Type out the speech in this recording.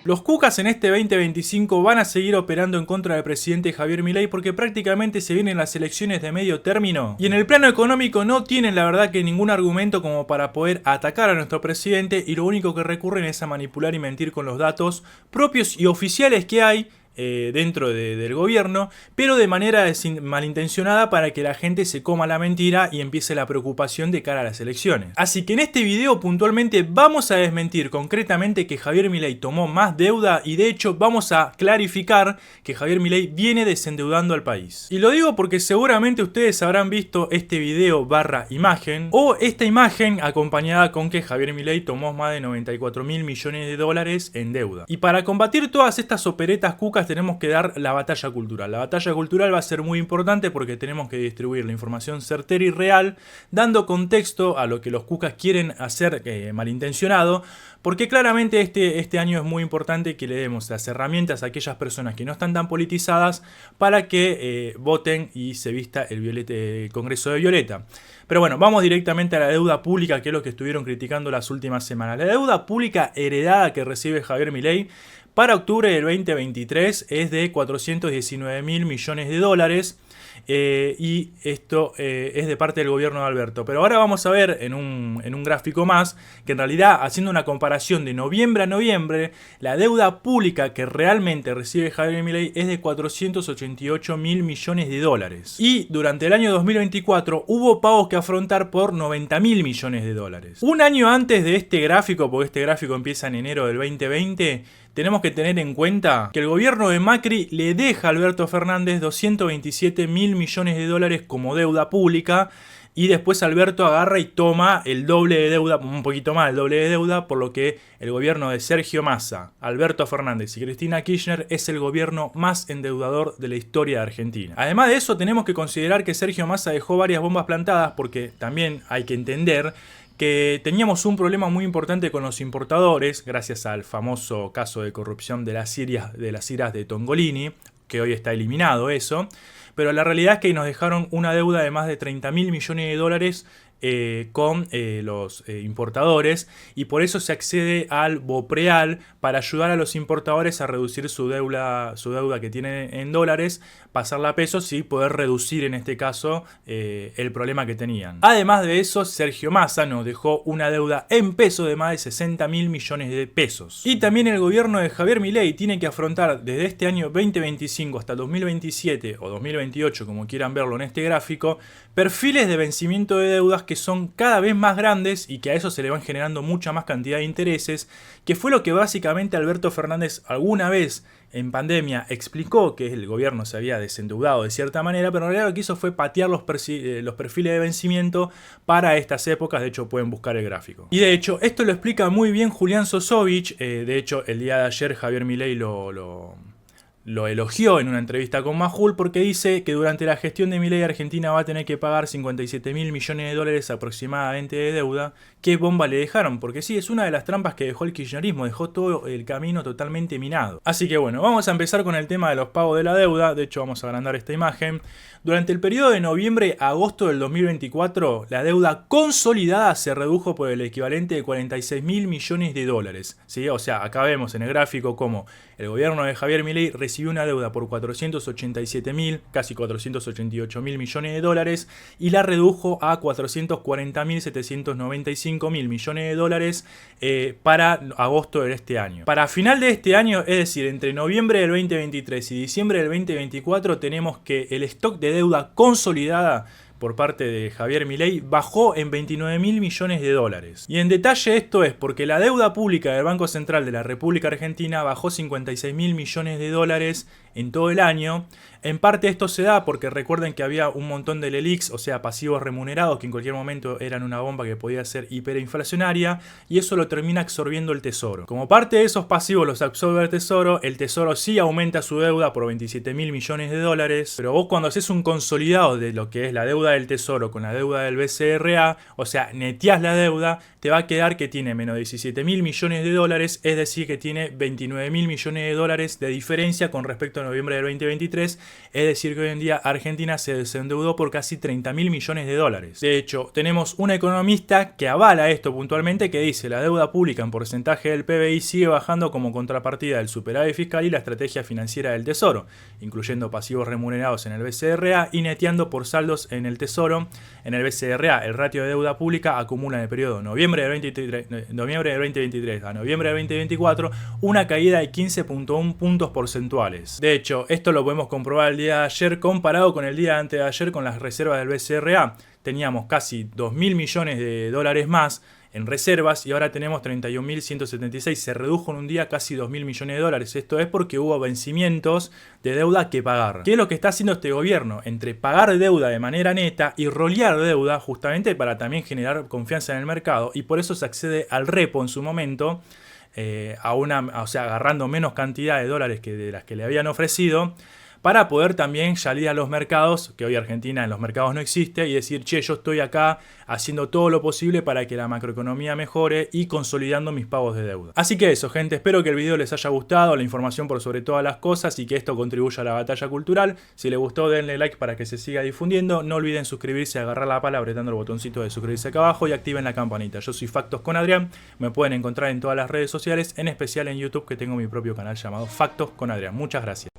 Los cucas en este 2025 van a seguir operando en contra del presidente Javier Milei porque prácticamente se vienen las elecciones de medio término y en el plano económico no tienen la verdad que ningún argumento como para poder atacar a nuestro presidente y lo único que recurren es a manipular y mentir con los datos propios y oficiales que hay dentro del gobierno, pero de manera malintencionada para que la gente se coma la mentira y empiece la preocupación de cara a las elecciones. Así que en este video puntualmente vamos a desmentir concretamente que Javier Milei tomó más deuda y de hecho vamos a clarificar que Javier Milei viene desendeudando al país. Y lo digo porque seguramente ustedes habrán visto este video barra imagen o esta imagen acompañada con que Javier Milei tomó más de 94 mil millones de dólares en deuda. Y para combatir todas estas operetas cucas tenemos que dar la batalla cultural. La batalla cultural va a ser muy importante porque tenemos que distribuir la información certera y real, dando contexto a lo que los cucas quieren hacer malintencionado, porque claramente este año es muy importante que le demos las herramientas a aquellas personas que no están tan politizadas para que voten y se vista el Congreso de Violeta. Pero bueno, vamos directamente a la deuda pública, que es lo que estuvieron criticando las últimas semanas. La deuda pública heredada que recibe Javier Milei para octubre del 2023 es de 419 mil millones de dólares y esto es de parte del gobierno de Alberto. Pero ahora vamos a ver en un gráfico más que en realidad, haciendo una comparación de noviembre a noviembre, la deuda pública que realmente recibe Javier Milei es de 488 mil millones de dólares. Y durante el año 2024 hubo pagos que afrontar por 90 mil millones de dólares. Un año antes de este gráfico, porque este gráfico empieza en enero del 2020, tenemos que tener en cuenta que el gobierno de Macri le deja a Alberto Fernández 227 mil millones de dólares como deuda pública y después Alberto agarra y toma el doble de deuda, un poquito más del doble de deuda, por lo que el gobierno de Sergio Massa, Alberto Fernández y Cristina Kirchner es el gobierno más endeudador de la historia de Argentina. Además de eso, tenemos que considerar que Sergio Massa dejó varias bombas plantadas porque también hay que entender que teníamos un problema muy importante con los importadores, gracias al famoso caso de corrupción de las iras de Tongolini, que hoy está eliminado eso, pero la realidad es que nos dejaron una deuda de más de 30 mil millones de dólares con los importadores y por eso se accede al BOPREAL para ayudar a los importadores a reducir su deuda que tienen en dólares, pasarla a pesos y poder reducir en este caso el problema que tenían. Además de eso, Sergio Massa nos dejó una deuda en pesos de más de 60 mil millones de pesos. Y también el gobierno de Javier Milei tiene que afrontar desde este año 2025 hasta 2027 o 2028, como quieran verlo en este gráfico, perfiles de vencimiento de deudas que son cada vez más grandes y que a eso se le van generando mucha más cantidad de intereses, que fue lo que básicamente Alberto Fernández alguna vez en pandemia explicó, que el gobierno se había desendeudado de cierta manera, pero en realidad lo que hizo fue patear los perfiles de vencimiento para estas épocas. De hecho pueden buscar el gráfico. Y de hecho esto lo explica muy bien Julián Sosovich. De hecho el día de ayer Javier Milei lo elogió en una entrevista con Majul porque dice que durante la gestión de Milei Argentina va a tener que pagar 57 mil millones de dólares aproximadamente de deuda. ¿Qué bomba le dejaron? Porque sí, es una de las trampas que dejó el kirchnerismo, dejó todo el camino totalmente minado. Así que bueno, vamos a empezar con el tema de los pagos de la deuda. De hecho vamos a agrandar esta imagen. Durante el periodo de noviembre a agosto del 2024, la deuda consolidada se redujo por el equivalente de 46 mil millones de dólares. ¿Sí? O sea, acá vemos en el gráfico cómo el gobierno de Javier Milei recibió una deuda por 487 mil, casi 488 mil millones de dólares y la redujo a 440 mil 795 mil millones de dólares para agosto de este año. Para final de este año, es decir, entre noviembre del 2023 y diciembre del 2024, tenemos que el stock de deuda consolidada por parte de Javier Milei bajó en 29 mil millones de dólares. Y en detalle esto es porque la deuda pública del Banco Central de la República Argentina bajó 56 mil millones de dólares en todo el año. En parte esto se da porque recuerden que había un montón de LELIQs, o sea pasivos remunerados, que en cualquier momento eran una bomba que podía ser hiperinflacionaria, y eso lo termina absorbiendo el Tesoro. Como parte de esos pasivos los absorbe el Tesoro sí aumenta su deuda por 27 mil millones de dólares, pero vos cuando haces un consolidado de lo que es la deuda del Tesoro con la deuda del BCRA, o sea, neteás la deuda, te va a quedar que tiene menos 17 mil millones de dólares, es decir, que tiene 29 mil millones de dólares de diferencia con respecto de noviembre del 2023, es decir que hoy en día Argentina se desendeudó por casi 30.000 millones de dólares. De hecho, tenemos un economista que avala esto puntualmente, que dice: la deuda pública en porcentaje del PBI sigue bajando como contrapartida del superávit fiscal y la estrategia financiera del Tesoro, incluyendo pasivos remunerados en el BCRA y neteando por saldos en el Tesoro. En el BCRA, el ratio de deuda pública acumula en el periodo noviembre del 2023 a noviembre del 2024 una caída de 15.1 puntos porcentuales. De hecho, esto lo podemos comprobar el día de ayer comparado con el día antes de ayer con las reservas del BCRA. Teníamos casi 2.000 millones de dólares más en reservas y ahora tenemos 31.176. Se redujo en un día casi 2.000 millones de dólares. Esto es porque hubo vencimientos de deuda que pagar. ¿Qué es lo que está haciendo este gobierno? Entre pagar deuda de manera neta y rolear deuda, justamente para también generar confianza en el mercado, y por eso se accede al repo en su momento, agarrando menos cantidad de dólares que de las que le habían ofrecido, para poder también salir a los mercados, que hoy Argentina en los mercados no existe, y decir: che, yo estoy acá haciendo todo lo posible para que la macroeconomía mejore y consolidando mis pagos de deuda. Así que eso, gente, espero que el video les haya gustado, la información por sobre todas las cosas, y que esto contribuya a la batalla cultural. Si les gustó, denle like para que se siga difundiendo. No olviden suscribirse, agarrar la pala apretando el botoncito de suscribirse acá abajo y activen la campanita. Yo soy Factos con Adrián, me pueden encontrar en todas las redes sociales, en especial en YouTube, que tengo mi propio canal llamado Factos con Adrián. Muchas gracias.